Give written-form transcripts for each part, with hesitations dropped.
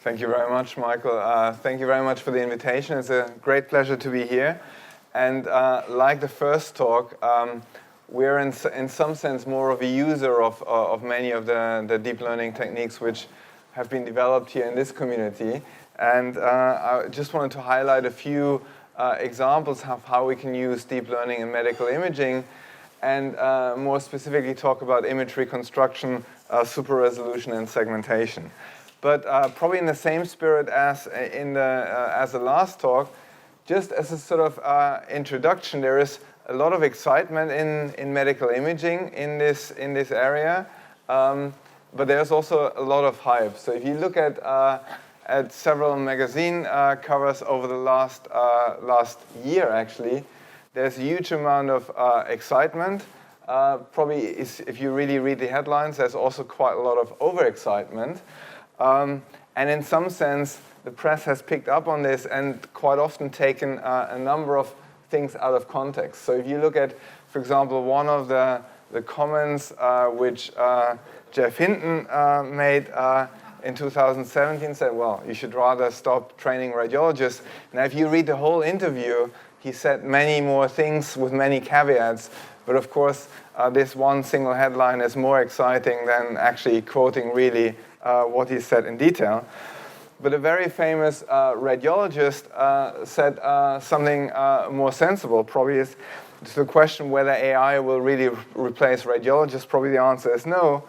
Thank you very much, Michael. Thank you very much for the invitation. It's a great pleasure to be here. And like the first talk, we're in some sense more of a user of many of the deep learning techniques which have been developed here in this community. And I just wanted to highlight a few examples of how we can use deep learning in medical imaging, and more specifically talk about image reconstruction, super resolution, and segmentation. But probably in the same spirit as the last talk, just as a sort of introduction, there is a lot of excitement in medical imaging in this area, but there's also a lot of hype. So if you look at several magazine covers over the last year, actually, there's a huge amount of excitement. Probably, if you really read the headlines, there's also quite a lot of overexcitement. And in some sense, the press has picked up on this and quite often taken a number of things out of context. So if you look at, for example, one of the comments which Jeff Hinton made in 2017 said, well, you should rather stop training radiologists. Now, if you read the whole interview, he said many more things with many caveats. But of course, this one single headline is more exciting than actually quoting really what he said in detail. But a very famous radiologist said something more sensible. Probably is the question whether AI will really replace radiologists. Probably the answer is no.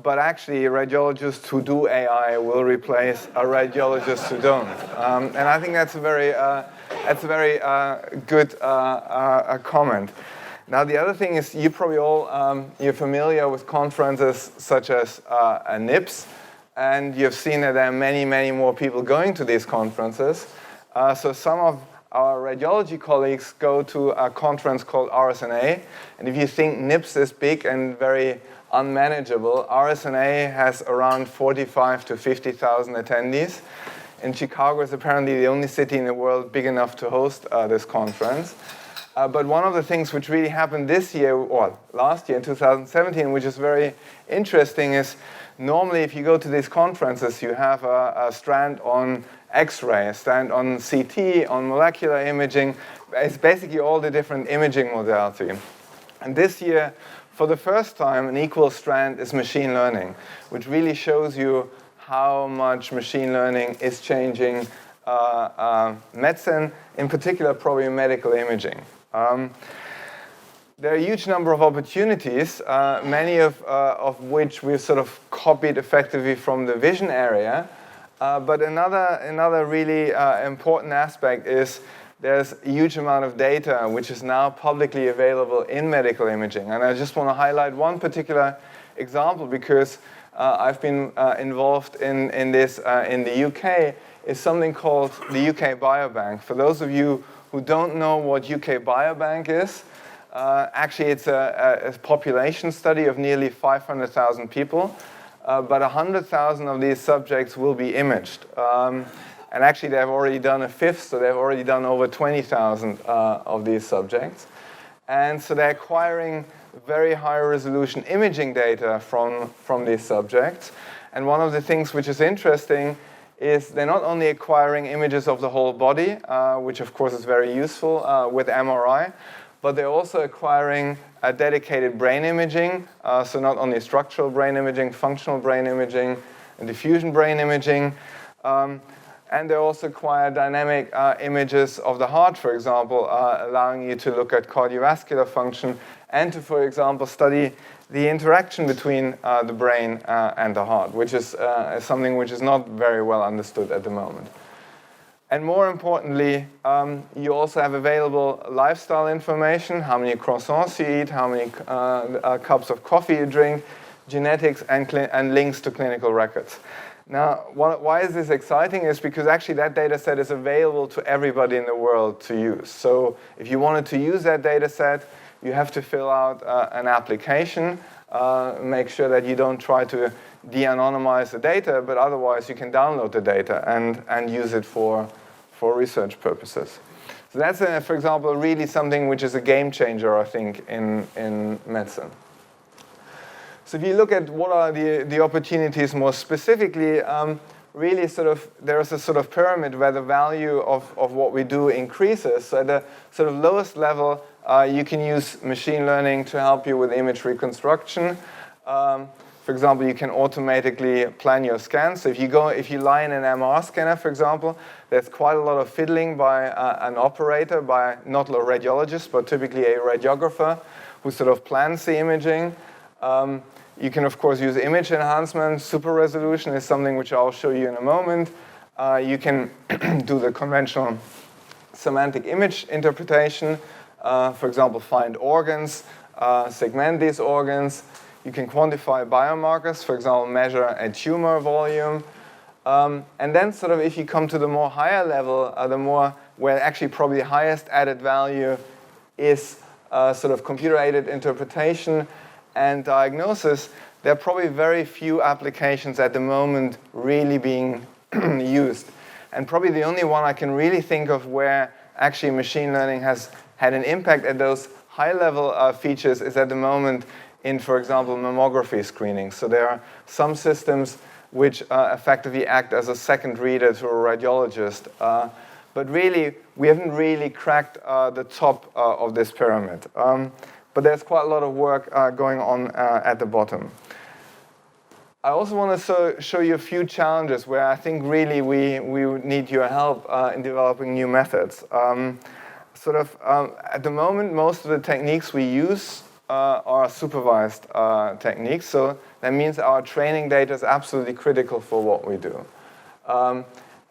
But actually, radiologists who do AI will replace radiologists who don't. And I think that's a very good comment. Now, the other thing is, you probably all, you're familiar with conferences such as NIPS, and you've seen that there are many, many more people going to these conferences. So some of our radiology colleagues go to a conference called RSNA, and if you think NIPS is big and very unmanageable, RSNA has around 45 to 50,000 attendees. And Chicago is apparently the only city in the world big enough to host this conference. But one of the things which really happened this year, or last year in 2017, which is very interesting, is normally if you go to these conferences, you have a strand on X-ray, a strand on CT, on molecular imaging. It's basically all the different imaging modalities. And this year, for the first time, an equal strand is machine learning, which really shows you how much machine learning is changing medicine, in particular probably medical imaging. There are a huge number of opportunities, many of which we've sort of copied effectively from the vision area. But another really important aspect is there's a huge amount of data which is now publicly available in medical imaging. And I just want to highlight one particular example because I've been involved in this in the UK, is something called the UK Biobank. For those of you who don't know what UK Biobank is, actually it's a population study of nearly 500,000 people, but 100,000 of these subjects will be imaged. And actually they've already done a fifth, so they've already done over 20,000 of these subjects. And so they're acquiring very high resolution imaging data from these subjects. And one of the things which is interesting is they're not only acquiring images of the whole body, which of course is very useful with MRI, but they're also acquiring a dedicated brain imaging, so not only structural brain imaging, functional brain imaging, and diffusion brain imaging. And they also acquire dynamic images of the heart, for example, allowing you to look at cardiovascular function and to, for example, study the interaction between the brain and the heart, which is something which is not very well understood at the moment. And more importantly, you also have available lifestyle information, how many croissants you eat, how many cups of coffee you drink, genetics, and links to clinical records. Now, why is this exciting? Is because actually that data set is available to everybody in the world to use. So if you wanted to use that data set, you have to fill out an application, make sure that you don't try to de-anonymize the data, but otherwise you can download the data and use it for research purposes. So that's, for example, really something which is a game changer, I think, in medicine. So if you look at what are the opportunities more specifically, really there is a sort of pyramid where the value of what we do increases. So at the sort of lowest level, you can use machine learning to help you with image reconstruction. For example, you can automatically plan your scans. So if you lie in an MR scanner, for example, there's quite a lot of fiddling by an operator, by not a radiologist, but typically a radiographer who sort of plans the imaging. You can, of course, use image enhancement. Super resolution is something which I'll show you in a moment. You can do the conventional semantic image interpretation. For example, find organs, segment these organs. You can quantify biomarkers, for example, measure a tumor volume. And then sort of if you come to the more higher level, where actually probably the highest added value is sort of computer-aided interpretation and diagnosis, there are probably very few applications at the moment really being used. And probably the only one I can really think of where actually machine learning has had an impact at those high-level features is at the moment in, for example, mammography screening. So there are some systems which effectively act as a second reader to a radiologist. But really, we haven't really cracked the top of this pyramid. But there's quite a lot of work going on at the bottom. I also want to show you a few challenges where I think really we need your help in developing new methods. At the moment, most of the techniques we use are supervised techniques. So that means our training data is absolutely critical for what we do.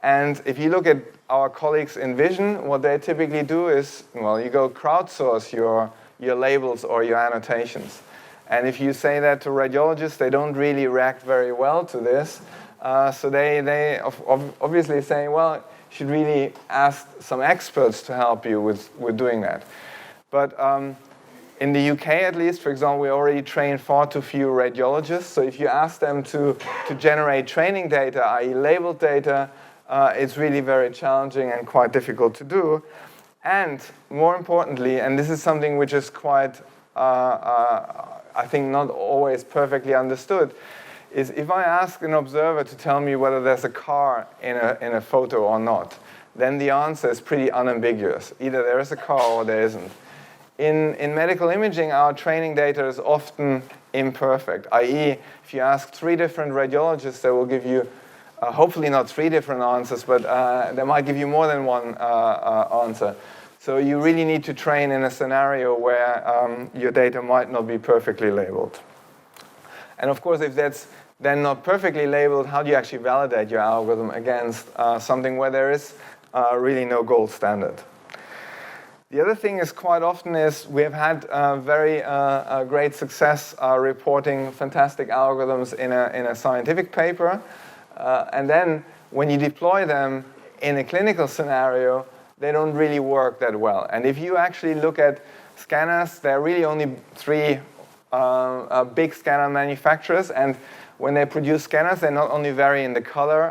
And if you look at our colleagues in vision, what they typically do is, well, you go crowdsource your labels or your annotations. And if you say that to radiologists, they don't really react very well to this. So they obviously say, well, you should really ask some experts to help you with doing that. But in the UK, at least, for example, we already train far too few radiologists. So if you ask them to generate training data, i.e. labeled data, it's really very challenging and quite difficult to do. And more importantly, and this is something which is quite, I think, not always perfectly understood, is if I ask an observer to tell me whether there's a car in a photo or not, then the answer is pretty unambiguous. Either there is a car or there isn't. In medical imaging, our training data is often imperfect, i.e. if you ask 3 different radiologists, they will give you hopefully not 3 different answers, but they might give you more than one answer. So you really need to train in a scenario where your data might not be perfectly labeled. And of course, if that's then not perfectly labeled, how do you actually validate your algorithm against something where there is really no gold standard? The other thing is quite often is we have had very great success reporting fantastic algorithms in a scientific paper. And then when you deploy them in a clinical scenario, they don't really work that well. And if you actually look at scanners, there are really only 3 big scanner manufacturers. And when they produce scanners, they not only vary in the color,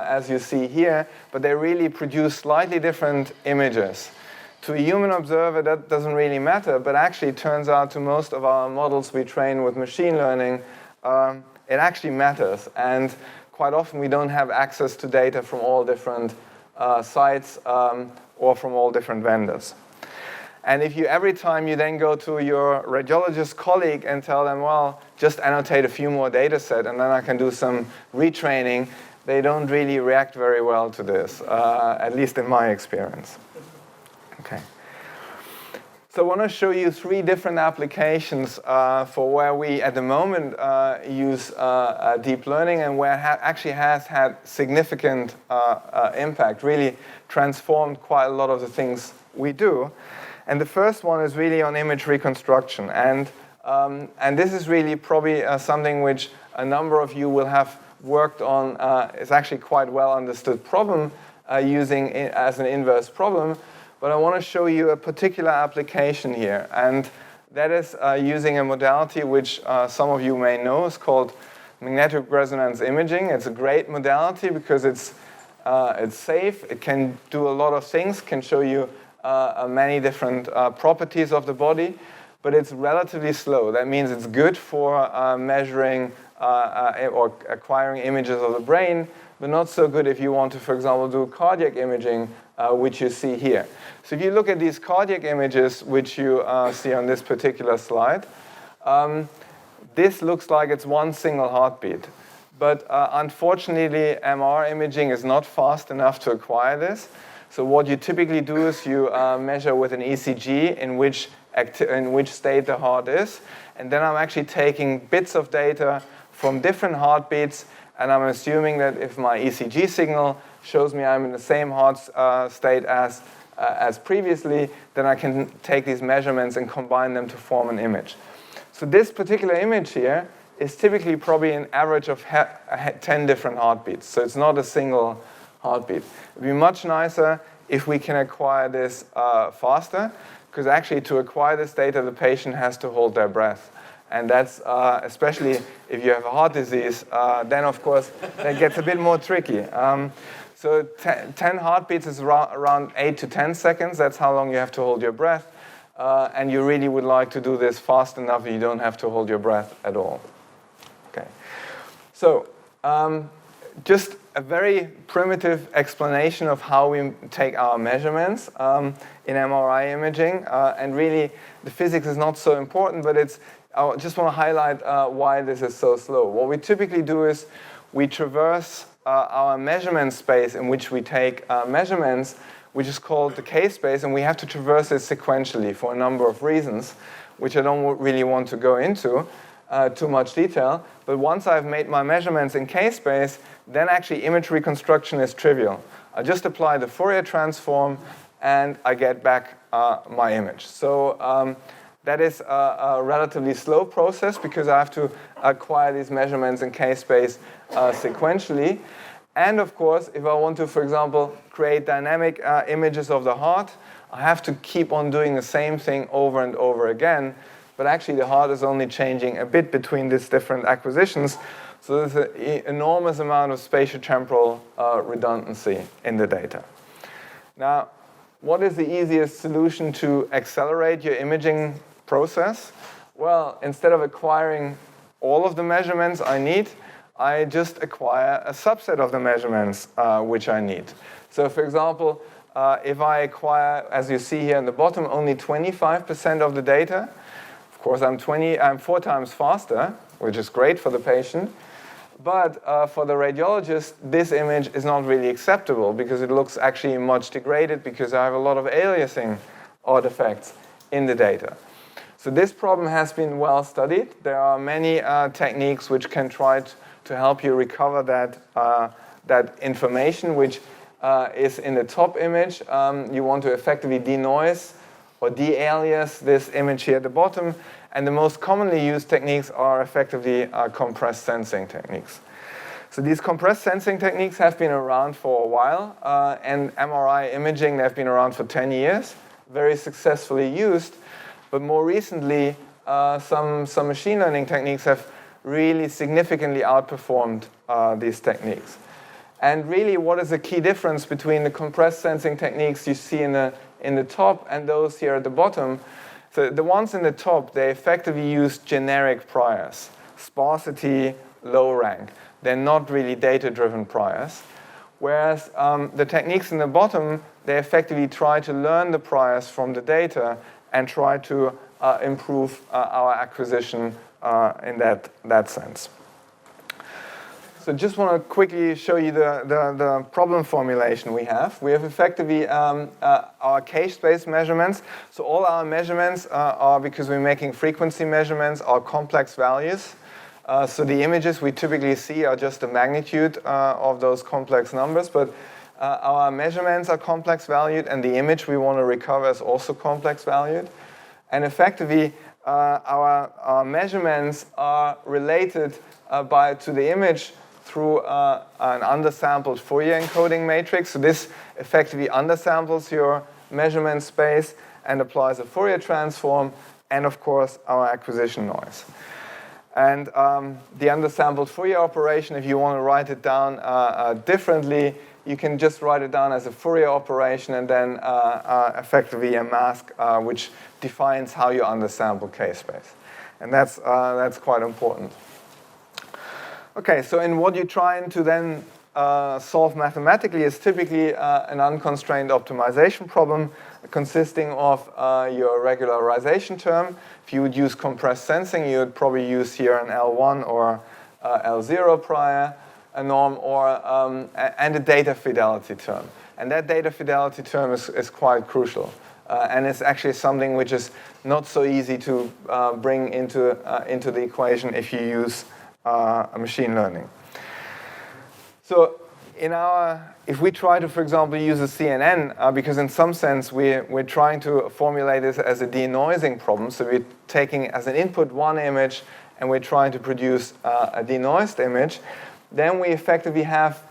as you see here, but they really produce slightly different images. To a human observer, that doesn't really matter, but actually it turns out to most of our models we train with machine learning, it actually matters. And quite often we don't have access to data from all different sites or from all different vendors. And if you, every time you then go to your radiologist colleague and tell them, well, just annotate a few more data set and then I can do some retraining, they don't really react very well to this, at least in my experience. Okay. So I want to show you 3 different applications for where we, at the moment, use deep learning and where actually has had significant impact, really transformed quite a lot of the things we do. And the first one is really on image reconstruction. And this is really probably something which a number of you will have worked on. It's actually quite well understood problem using it as an inverse problem. But I want to show you a particular application here. And that is using a modality which some of you may know. It's called magnetic resonance imaging. It's a great modality because it's safe. It can do a lot of things, can show you many different properties of the body, but it's relatively slow. That means it's good for measuring or acquiring images of the brain, but not so good if you want to, for example, do cardiac imaging, which you see here. So if you look at these cardiac images, which you see on this particular slide, this looks like it's one single heartbeat. But unfortunately, MR imaging is not fast enough to acquire this. So what you typically do is you measure with an ECG in which state the heart is. And then I'm actually taking bits of data from different heartbeats, and I'm assuming that if my ECG signal shows me I'm in the same heart state as previously, then I can take these measurements and combine them to form an image. So this particular image here is typically probably an average of 10 different heartbeats. So it's not a single heartbeat. It would be much nicer if we can acquire this faster, because actually to acquire this data, the patient has to hold their breath. And that's, especially if you have a heart disease, then of course that gets a bit more tricky. So 10 heartbeats is around 8 to 10 seconds. That's how long you have to hold your breath. And you really would like to do this fast enough that you don't have to hold your breath at all. Okay. So just a very primitive explanation of how we take our measurements in MRI imaging. And really, the physics is not so important, but I just want to highlight why this is so slow. What we typically do is we traverse our measurement space in which we take measurements, which is called the K-space, and we have to traverse it sequentially for a number of reasons, which I don't really want to go into too much detail. But once I've made my measurements in K-space, then actually image reconstruction is trivial. I just apply the Fourier transform, and I get back my image. So that is a relatively slow process because I have to acquire these measurements in K-space sequentially. And of course, if I want to, for example, create dynamic images of the heart, I have to keep on doing the same thing over and over again. But actually, the heart is only changing a bit between these different acquisitions. So there's an enormous amount of spatiotemporal redundancy in the data. Now, what is the easiest solution to accelerate your imaging process? Well, instead of acquiring all of the measurements I need, I just acquire a subset of the measurements which I need. So for example, if I acquire, as you see here in the bottom, only 25% of the data, of course I'm 4 times faster, which is great for the patient. But for the radiologist, this image is not really acceptable because it looks actually much degraded because I have a lot of aliasing artifacts in the data. So this problem has been well studied. There are many techniques which can try to help you recover that information, which is in the top image. You want to effectively denoise or de-alias this image here at the bottom. And the most commonly used techniques are effectively compressed sensing techniques. So these compressed sensing techniques have been around for a while. And MRI imaging, they've been around for 10 years, very successfully used. But more recently, some machine learning techniques have really significantly outperformed these techniques. And really, what is the key difference between the compressed sensing techniques you see in the top and those here at the bottom? So the ones in the top, they effectively use generic priors, sparsity, low rank. They're not really data-driven priors. Whereas the techniques in the bottom, they effectively try to learn the priors from the data and try to improve our acquisition in that sense. So just want to quickly show you the problem formulation we have. We have effectively our K-space measurements. So all our measurements are, because we're making frequency measurements, are complex values. So the images we typically see are just the magnitude of those complex numbers, but our measurements are complex valued, and the image we want to recover is also complex valued. And effectively, our measurements are related to the image through an undersampled Fourier encoding matrix. So this effectively undersamples your measurement space and applies a Fourier transform, and of course, our acquisition noise. And the undersampled Fourier operation, if you want to write it down differently, you can just write it down as a Fourier operation and then effectively a mask which defines how you undersample K-space. And that's quite important. Okay, so in what you're trying to then solve mathematically is typically an unconstrained optimization problem consisting of your regularization term. If you would use compressed sensing, you would probably use here an L1 or L0 prior, a norm, or and a data fidelity term. And that data fidelity term is quite crucial. And it's actually something which is not so easy to bring into the equation if you use machine learning. So if we try to, for example, use a CNN, because in some sense we're trying to formulate this as a denoising problem, so we're taking as an input one image and we're trying to produce a denoised image, then we effectively have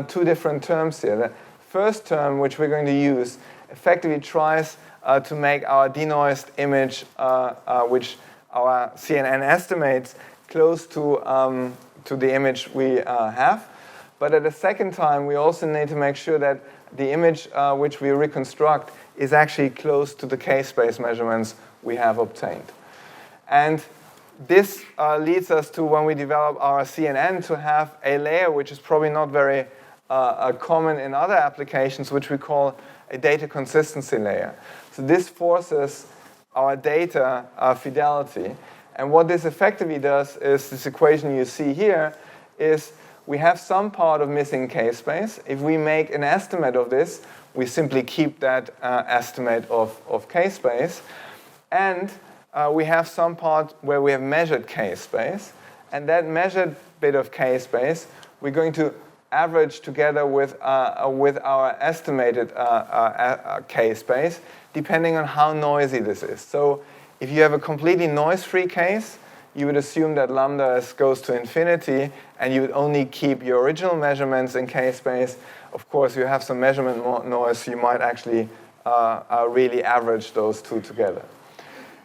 two different terms here. The first term, which we're going to use, effectively tries to make our denoised image, which our CNN estimates, close to the image we have. But at the second time, we also need to make sure that the image which we reconstruct is actually close to the k-space measurements we have obtained. And this leads us to, when we develop our CNN, to have a layer which is probably not very common in other applications, which we call a data consistency layer. So this forces our data fidelity. And what this effectively does is, this equation you see here is, we have some part of missing k-space. If we make an estimate of this, we simply keep that estimate of k-space. And we have some part where we have measured k-space. And that measured bit of k-space, we're going to average together with our estimated k-space, depending on how noisy this is. So if you have a completely noise-free case, you would assume that lambda goes to infinity, and you would only keep your original measurements in k-space. Of course, you have some measurement noise, so you might actually really average those two together.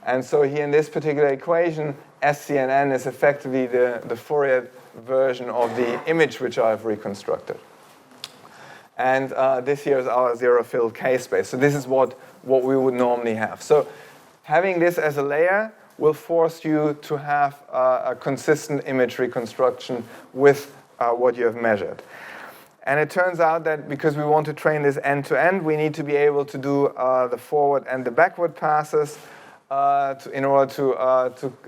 And so here in this particular equation, SCNN is effectively the Fourier version of the image which I've reconstructed. And this here is our zero-filled k-space. So this is what we would normally have. So having this as a layer will force you to have a consistent image reconstruction with what you have measured. And it turns out that because we want to train this end-to-end, we need to be able to do the forward and the backward passes in order to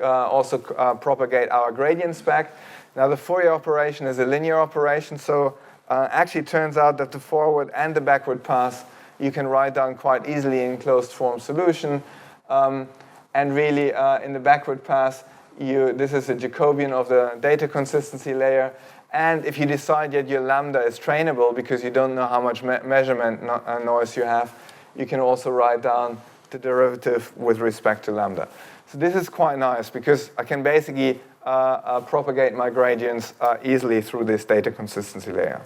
also propagate our gradients back. Now, the Fourier operation is a linear operation, so actually it turns out that the forward and the backward pass you can write down quite easily in closed-form solution. And really, in the backward pass, this is a Jacobian of the data consistency layer. And if you decide that your lambda is trainable because you don't know how much measurement noise you have, you can also write down the derivative with respect to lambda. So this is quite nice because I can basically propagate my gradients easily through this data consistency layer.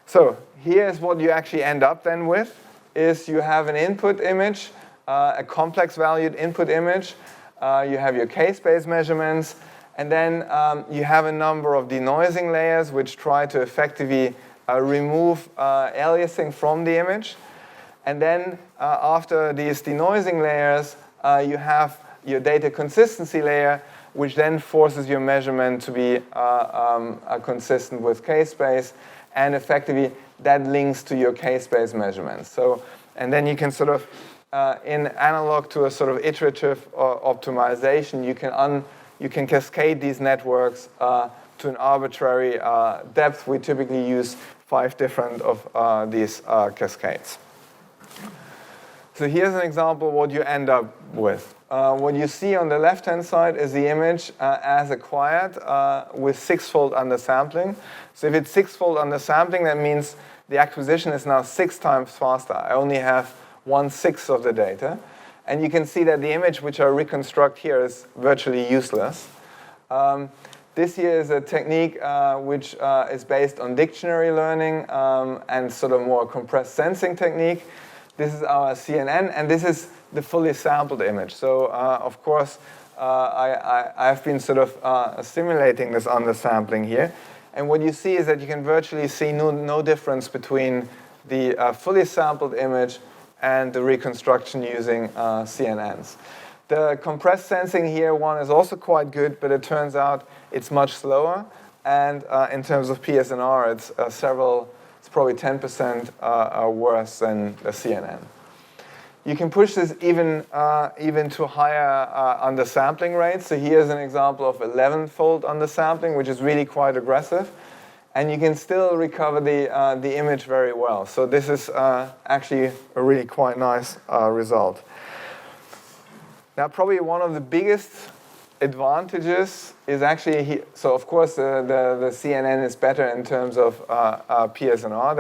So here's what you actually end up then with, is you have an input image, a complex valued input image. You have your k-space measurements, and then you have a number of denoising layers which try to effectively remove aliasing from the image. And then after these denoising layers, you have your data consistency layer, which then forces your measurement to be consistent with k-space, and effectively that links to your k-space measurements. So, and then you can sort of in analog to a sort of iterative optimization, you can cascade these networks to an arbitrary depth. We typically use 5 different of these cascades. So here's an example of what you end up with. What you see on the left-hand side is the image as acquired with 6-fold undersampling. So if it's 6-fold undersampling, that means the acquisition is now 6 times faster. I only have 1/6 of the data. And you can see that the image which I reconstruct here is virtually useless. This here is a technique which is based on dictionary learning and sort of more compressed sensing technique. This is our CNN, and this is the fully sampled image. So, of course, I've been sort of simulating this undersampling here. And what you see is that you can virtually see no difference between the fully sampled image and the reconstruction using CNNs. The compressed sensing here one is also quite good, but it turns out it's much slower. And in terms of PSNR, it's probably 10% worse than the CNN. You can push this even to higher undersampling rates. So here's an example of 11-fold undersampling, which is really quite aggressive. And you can still recover the image very well. So this is actually a really quite nice result. Now, probably one of the biggest advantages is actually, so of course the CNN is better in terms of PSNR.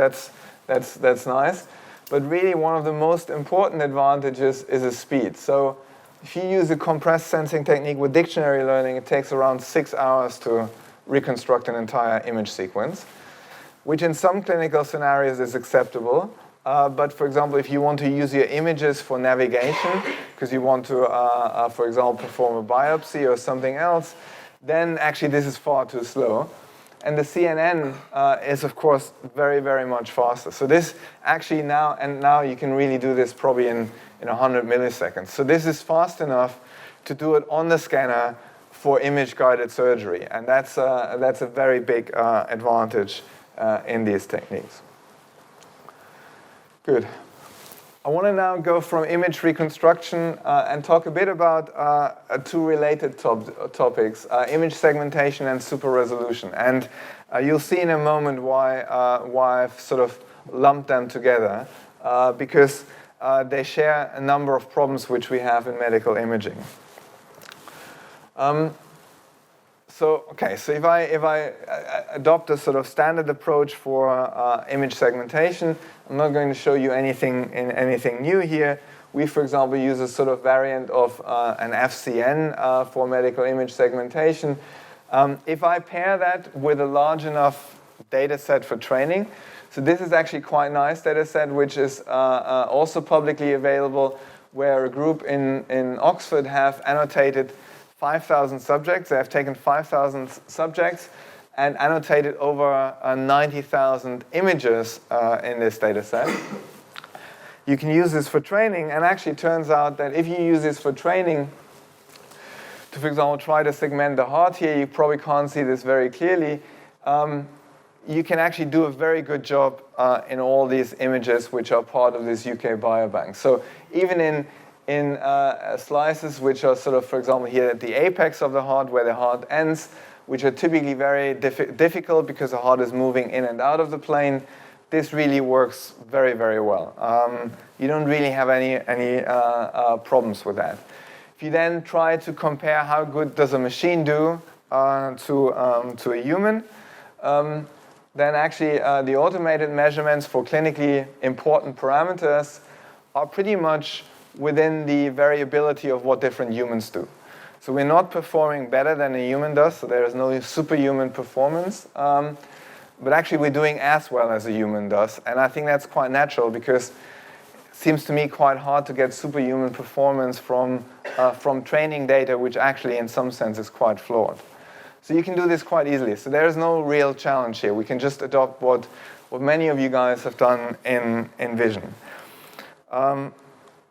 That's nice. But really one of the most important advantages is the speed. So if you use a compressed sensing technique with dictionary learning, it takes around 6 hours to reconstruct an entire image sequence, which in some clinical scenarios is acceptable. But for example, if you want to use your images for navigation, because you want to, for example, perform a biopsy or something else, then actually this is far too slow. And the CNN is, of course, very, very much faster. So this actually now you can really do this probably in 100 milliseconds. So this is fast enough to do it on the scanner for image-guided surgery. And that's a very big advantage in these techniques. Good. I want to now go from image reconstruction and talk a bit about two related topics, image segmentation and super resolution. And you'll see in a moment why I've sort of lumped them together, because they share a number of problems which we have in medical imaging. So if I adopt a sort of standard approach for image segmentation, I'm not going to show you anything new here. We, for example, use a sort of variant of an FCN for medical image segmentation. If I pair that with a large enough data set for training, so this is actually quite a nice data set, which is also publicly available, where a group in Oxford have annotated 5,000 subjects. They have taken 5,000 subjects and annotated over 90,000 images in this data set. You can use this for training, and actually it turns out that if you use this for training, to, for example, try to segment the heart here, you probably can't see this very clearly. You can actually do a very good job in all these images which are part of this UK Biobank. So even in slices which are sort of, for example, here at the apex of the heart, where the heart ends, which are typically very difficult because the heart is moving in and out of the plane, this really works very, very well. You don't really have any problems with that. If you then try to compare how good does a machine do to a human, then actually the automated measurements for clinically important parameters are pretty much within the variability of what different humans do. So we're not performing better than a human does, so there is no superhuman performance. But actually we're doing as well as a human does. And I think that's quite natural, because it seems to me quite hard to get superhuman performance from training data, which actually in some sense is quite flawed. So you can do this quite easily. So there is no real challenge here. We can just adopt what many of you guys have done in vision.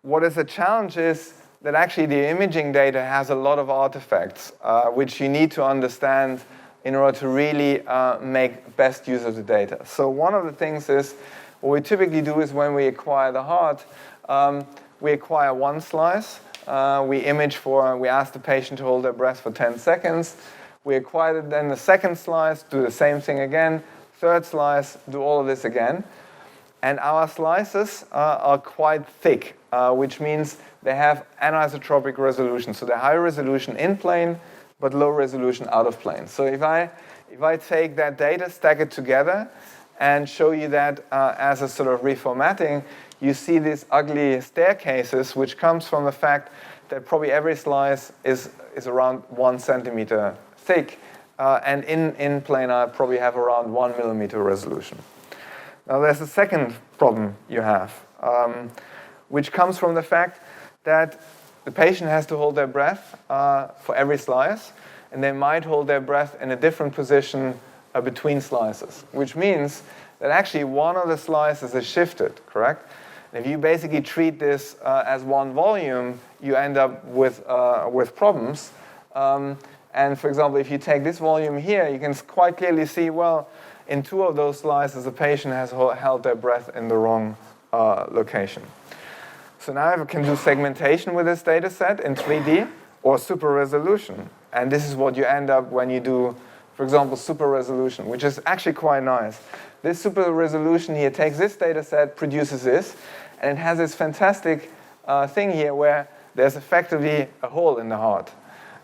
What is a challenge is that actually the imaging data has a lot of artifacts, which you need to understand in order to really make best use of the data. So one of the things is, what we typically do is when we acquire the heart, we acquire one slice. We ask the patient to hold their breath for 10 seconds. We acquire then the second slice, do the same thing again. Third slice, do all of this again. And our slices are quite thick, which means they have anisotropic resolution. So they're high resolution in plane, but low resolution out of plane. So if I take that data, stack it together, and show you that as a sort of reformatting, you see these ugly staircases, which comes from the fact that probably every slice is around 1 centimeter thick, and in plane I probably have around 1 millimeter resolution. Now there's a second problem you have, which comes from the fact that the patient has to hold their breath for every slice, and they might hold their breath in a different position between slices, which means that actually one of the slices is shifted, correct? And if you basically treat this as one volume, you end up with problems. And for example, if you take this volume here, you can quite clearly see, well, in 2 of those slices, the patient has held their breath in the wrong location. So now I can do segmentation with this data set in 3D or super resolution. And this is what you end up when you do, for example, super resolution, which is actually quite nice. This super resolution here takes this data set, produces this, and it has this fantastic thing here where there's effectively a hole in the heart.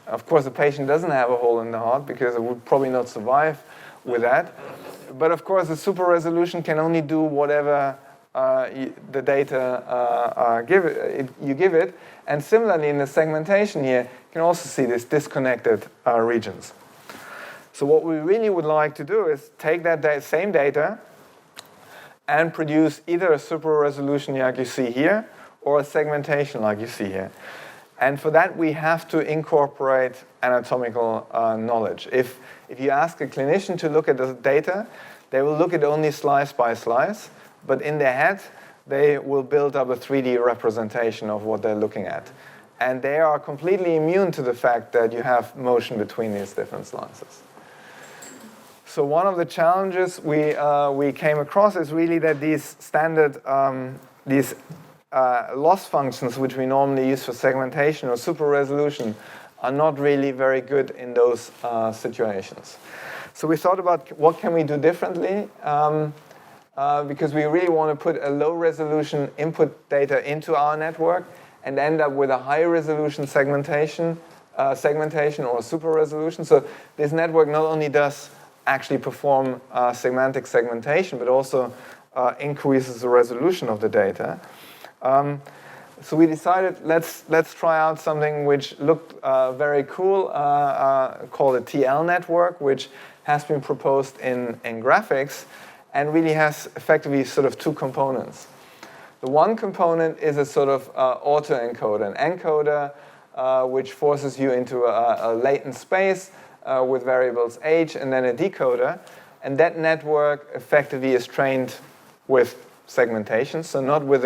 Of course, the patient doesn't have a hole in the heart because it would probably not survive with that. But of course, the super resolution can only do whatever the data you give it. And similarly, in the segmentation here, you can also see these disconnected regions. So what we really would like to do is take that same data and produce either a super resolution like you see here or a segmentation like you see here. And for that, we have to incorporate anatomical knowledge. If you ask a clinician to look at the data, they will look at only slice by slice, but in their head, they will build up a 3D representation of what they're looking at. And they are completely immune to the fact that you have motion between these different slices. So one of the challenges we came across is really that these standard, loss functions, which we normally use for segmentation or super resolution, are not really very good in those situations. So we thought about what can we do differently, because we really want to put a low resolution input data into our network and end up with a high resolution segmentation or super resolution. So this network not only does actually perform semantic segmentation, but also increases the resolution of the data. So we decided let's try out something which looked very cool, called a TL network, which has been proposed in graphics and really has effectively sort of 2 components. The one component is a sort of autoencoder, an encoder which forces you into a latent space with variables h and then a decoder, and that network effectively is trained with segmentation, so not with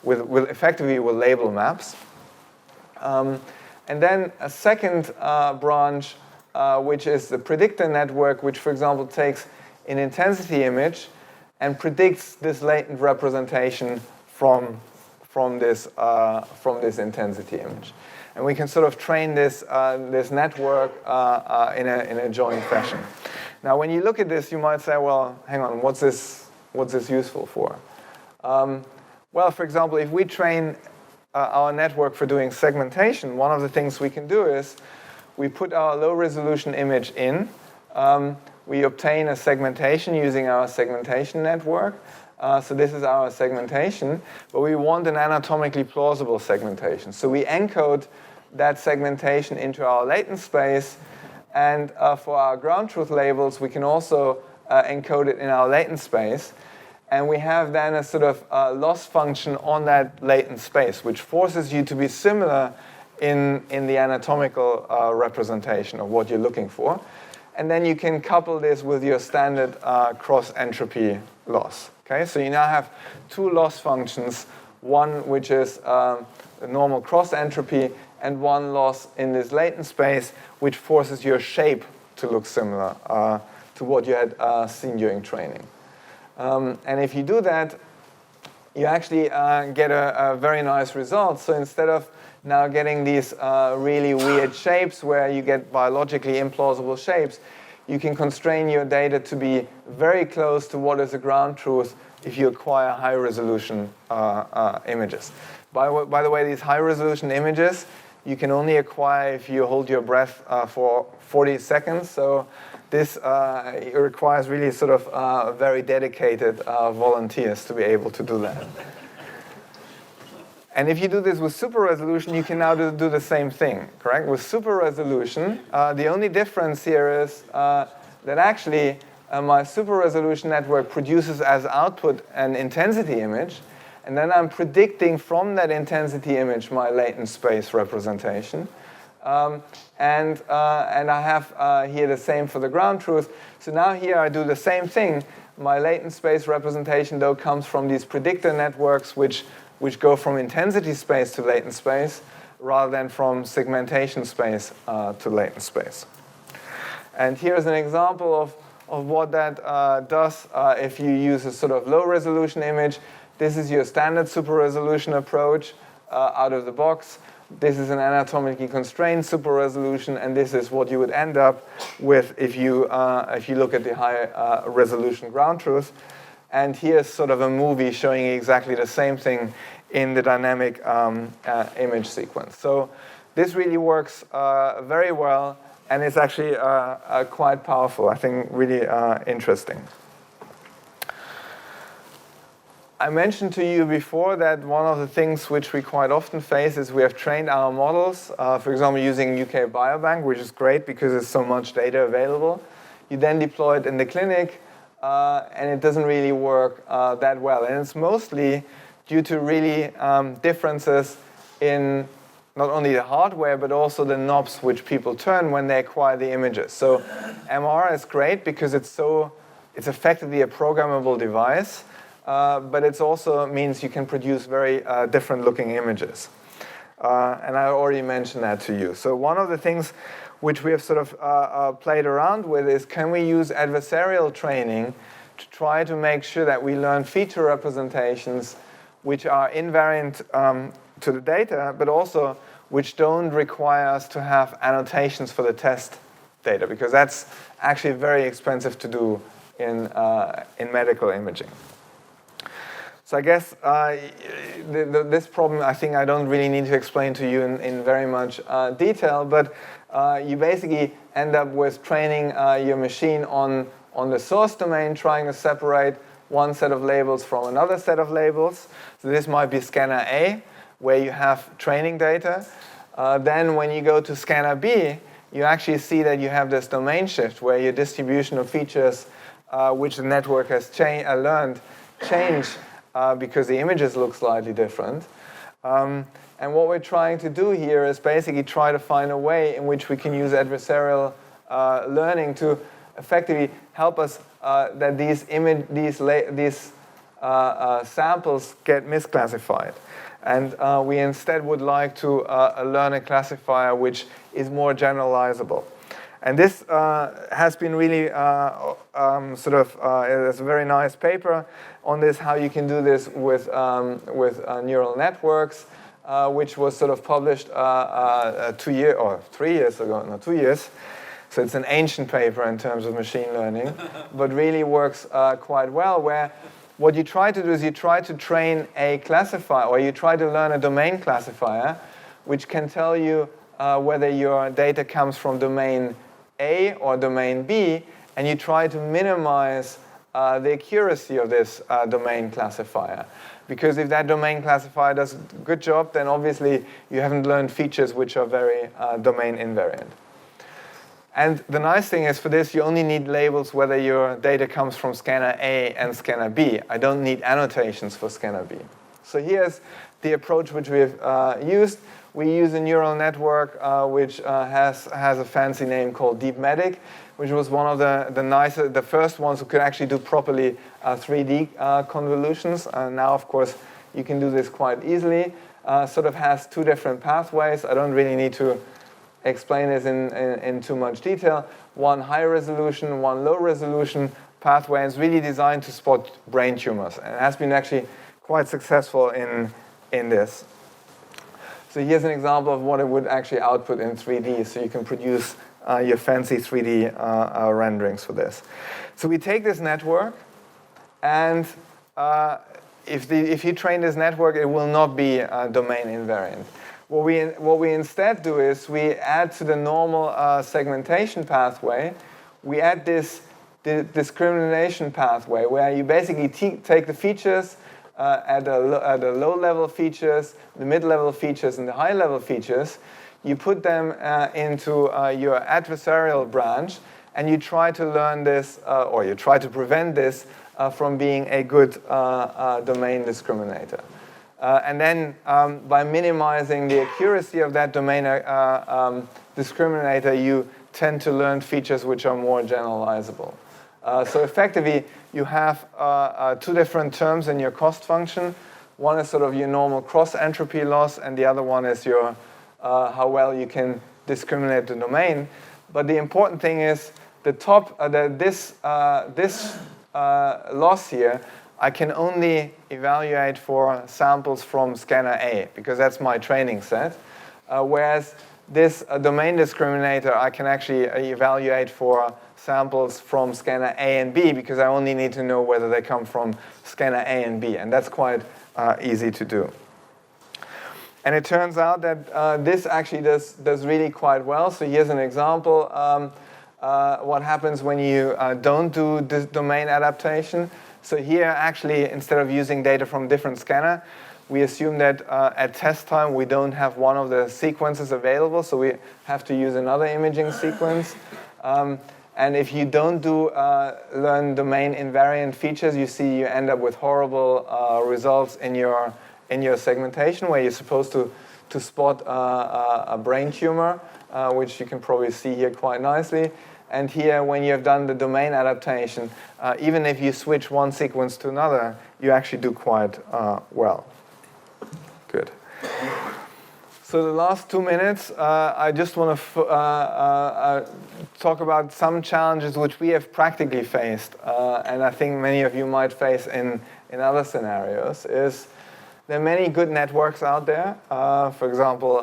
effectively with label maps. And then a second branch, which is the predictor network, which, for example, takes an intensity image and predicts this latent representation from this intensity image. And we can sort of train this network in a joint fashion. Now, when you look at this, you might say, well, hang on, what's this useful for? Well, for example, if we train our network for doing segmentation, one of the things we can do is we put our low-resolution image in. We obtain a segmentation using our segmentation network. So this is our segmentation, but we want an anatomically plausible segmentation. So we encode that segmentation into our latent space, and for our ground truth labels, we can also encode it in our latent space. And we have then a sort of loss function on that latent space, which forces you to be similar in the anatomical representation of what you're looking for. And then you can couple this with your standard cross-entropy loss. Okay, so you now have 2 loss functions, one which is a normal cross-entropy, and one loss in this latent space, which forces your shape to look similar to what you had seen during training. And if you do that, you actually get a very nice result. So instead of now getting these really weird shapes where you get biologically implausible shapes, you can constrain your data to be very close to what is a ground truth if you acquire high-resolution images. By the way, these high-resolution images you can only acquire if you hold your breath for 40 seconds. So this it requires really sort of very dedicated volunteers to be able to do that. And if you do this with super resolution, you can now do the same thing, correct? With super resolution, the only difference here is that actually my super resolution network produces as output an intensity image, and then I'm predicting from that intensity image my latent space representation. And I have here the same for the ground truth. So now here I do the same thing. My latent space representation, though, comes from these predictor networks, which go from intensity space to latent space, rather than from segmentation space to latent space. And here's an example of what that does if you use a sort of low resolution image. This is your standard super resolution approach out of the box. This is an anatomically constrained super resolution, and this is what you would end up with if you look at the high resolution ground truth. And here's sort of a movie showing exactly the same thing in the dynamic image sequence. So this really works very well, and it's actually quite powerful. I think really interesting. I mentioned to you before that one of the things which we quite often face is we have trained our models, for example, using UK Biobank, which is great because there's so much data available. You then deploy it in the clinic, and it doesn't really work that well. And it's mostly due to really differences in not only the hardware, but also the knobs which people turn when they acquire the images. So MR is great because it's effectively a programmable device. But it also means you can produce very different looking images. And I already mentioned that to you. So one of the things which we have sort of played around with is, can we use adversarial training to try to make sure that we learn feature representations which are invariant to the data, but also which don't require us to have annotations for the test data, because that's actually very expensive to do in medical imaging. So I guess this problem, I think I don't really need to explain to you in very much detail, but you basically end up with training your machine on the source domain, trying to separate one set of labels from another set of labels. So this might be scanner A, where you have training data. Then when you go to scanner B, you actually see that you have this domain shift, where your distribution of features which the network has learned change because the images look slightly different. And what we're trying to do here is basically try to find a way in which we can use adversarial learning to effectively help us that these samples get misclassified. And we instead would like to learn a classifier which is more generalizable. And this has been really there's a very nice paper on this, how you can do this with neural networks, which was sort of published 2 years or 3 years ago, no, 2 years. So it's an ancient paper in terms of machine learning, but really works quite well, where what you try to do is you try to train a classifier, or you try to learn a domain classifier, which can tell you whether your data comes from domain A or domain B, and you try to minimize the accuracy of this domain classifier. Because if that domain classifier does a good job, then obviously you haven't learned features which are very domain invariant. And the nice thing is, for this, you only need labels whether your data comes from scanner A and scanner B. I don't need annotations for scanner B. So here's the approach which we've used. We use a neural network which has a fancy name called DeepMedic, which was one of the first ones who could actually do properly 3D convolutions. Now, of course, you can do this quite easily. Sort of has two different pathways. I don't really need to explain this in too much detail. One high resolution, one low resolution pathway, is really designed to spot brain tumors, and it has been actually quite successful in this. So here's an example of what it would actually output in 3D, so you can produce your fancy 3D renderings for this. So we take this network, and if you train this network, it will not be domain invariant. What we instead do is we add to the normal segmentation pathway, we add this discrimination pathway, where you basically take the features at the low-level features, the mid-level features, and the high-level features. You put them into your adversarial branch, and you try to learn this, or you try to prevent this from being a good domain discriminator. And then by minimizing the accuracy of that domain discriminator, you tend to learn features which are more generalizable. So effectively, you have two different terms in your cost function. One is sort of your normal cross-entropy loss, and the other one is your how well you can discriminate the domain. But the important thing is the top, this loss here, I can only evaluate for samples from scanner A, because that's my training set. Whereas this domain discriminator, I can actually evaluate for samples from scanner A and B, because I only need to know whether they come from scanner A and B. And that's quite easy to do. And it turns out that this actually does really quite well. So here's an example. What happens when you don't do this domain adaptation. So here, actually, instead of using data from different scanner, we assume that at test time, we don't have one of the sequences available, so we have to use another imaging sequence. And if you don't do learn domain invariant features, you see you end up with horrible results in your segmentation, where you're supposed to spot a brain tumor, which you can probably see here quite nicely. And here, when you have done the domain adaptation, even if you switch one sequence to another, you actually do quite well. Good. So the last 2 minutes, I just want to talk about some challenges which we have practically faced, and I think many of you might face in other scenarios, is there are many good networks out there. For example,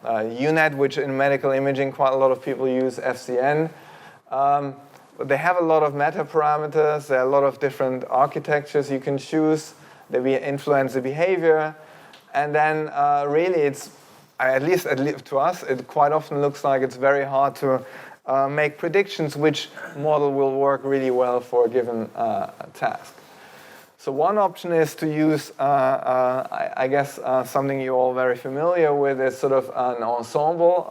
UNet, which in medical imaging, quite a lot of people use FCN. But they have a lot of meta parameters. There are a lot of different architectures you can choose. They influence the behavior. And then really it's, at least to us, it quite often looks like it's very hard to make predictions which model will work really well for a given task. So one option is to use, I guess, something you're all very familiar with is sort of an ensemble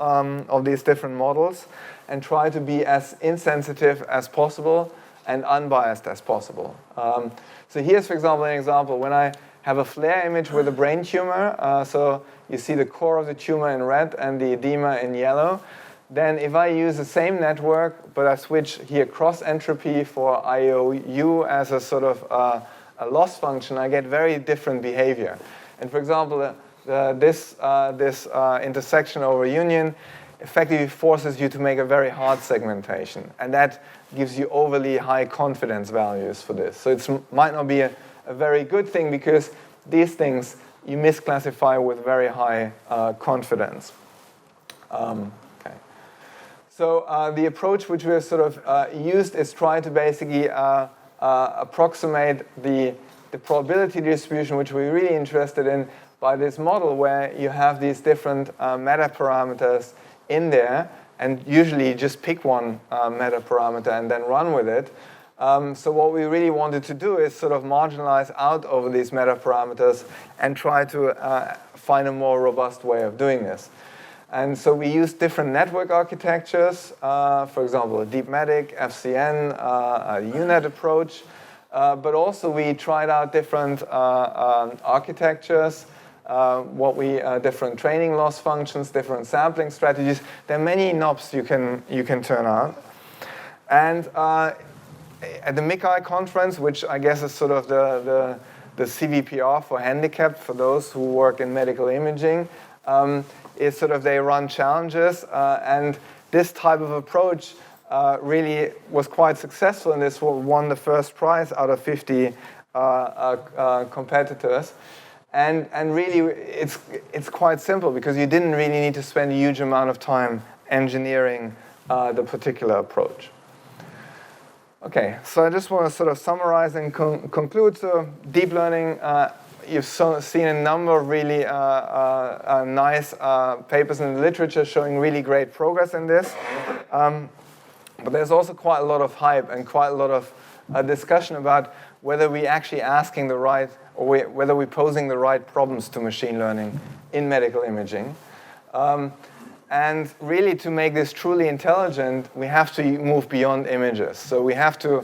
of these different models, and try to be as insensitive as possible and unbiased as possible. So here's, for example, an example. When I have a FLAIR image with a brain tumor, so you see the core of the tumor in red and the edema in yellow, then if I use the same network, but I switch here cross entropy for IOU as a sort of a loss function, I get very different behavior. And for example, this intersection over union effectively forces you to make a very hard segmentation. And that gives you overly high confidence values for this. So it might not be a very good thing, because these things you misclassify with very high confidence. Okay. So the approach which we have sort of used is try to basically approximate the probability distribution, which we're really interested in, by this model where you have these different meta parameters in there, and usually just pick one meta parameter and then run with it. So what we really wanted to do is sort of marginalize out over these meta parameters and try to find a more robust way of doing this. And so we used different network architectures, for example, a DeepMedic, FCN, a UNet approach, but also we tried out different architectures, different training loss functions, different sampling strategies. There are many knobs you can turn out. And at the MICI conference, which I guess is sort of the CVPR for handicapped, for those who work in medical imaging, is sort of they run challenges, and this type of approach really was quite successful, and this won the first prize out of 50 competitors. And really, it's quite simple, because you didn't really need to spend a huge amount of time engineering the particular approach. Okay, so I just want to sort of summarize and conclude. So deep learning, you've seen a number of really nice papers in the literature showing really great progress in this. But there's also quite a lot of hype and quite a lot of discussion about whether we're actually asking the right, or whether we're posing the right problems to machine learning in medical imaging. And really, to make this truly intelligent, we have to move beyond images. So we have to,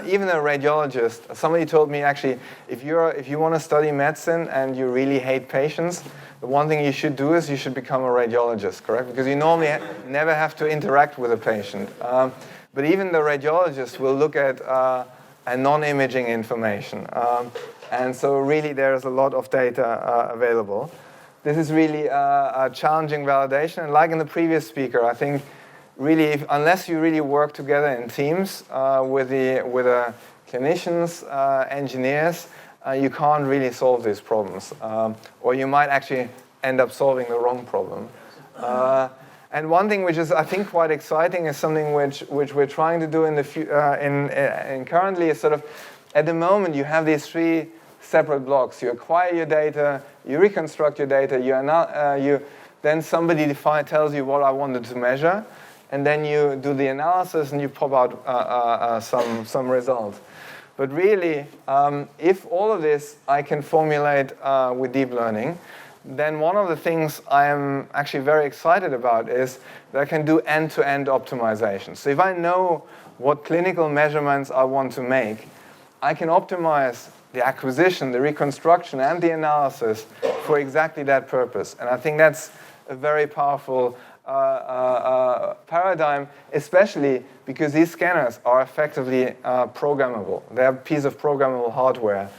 even a radiologist, somebody told me actually, if you want to study medicine and you really hate patients, the one thing you should do is you should become a radiologist, correct? Because you normally never have to interact with a patient. But even the radiologist will look at non-imaging information. And so really, there's a lot of data available. this is really a challenging validation. And like in the previous speaker, I think really, unless you really work together in teams with the clinicians, engineers, you can't really solve these problems. Or you might actually end up solving the wrong problem. And one thing which is, I think, quite exciting is something which we're trying to do in currently is sort of, at the moment, you have these three separate blocks. You acquire your data, you reconstruct your data, then somebody tells you what I wanted to measure, and then you do the analysis and you pop out some results. But really, if all of this I can formulate with deep learning, then one of the things I am actually very excited about is that I can do end-to-end optimization. So if I know what clinical measurements I want to make, I can optimize the acquisition, the reconstruction, and the analysis for exactly that purpose. And I think that's a very powerful paradigm, especially because these scanners are effectively programmable. They're a piece of programmable hardware,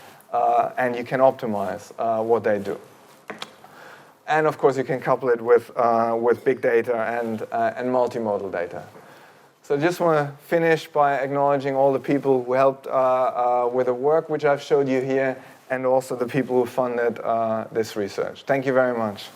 and you can optimize what they do. And of course, you can couple it with big data and multimodal data. So I just want to finish by acknowledging all the people who helped with the work which I've showed you here, and also the people who funded this research. Thank you very much.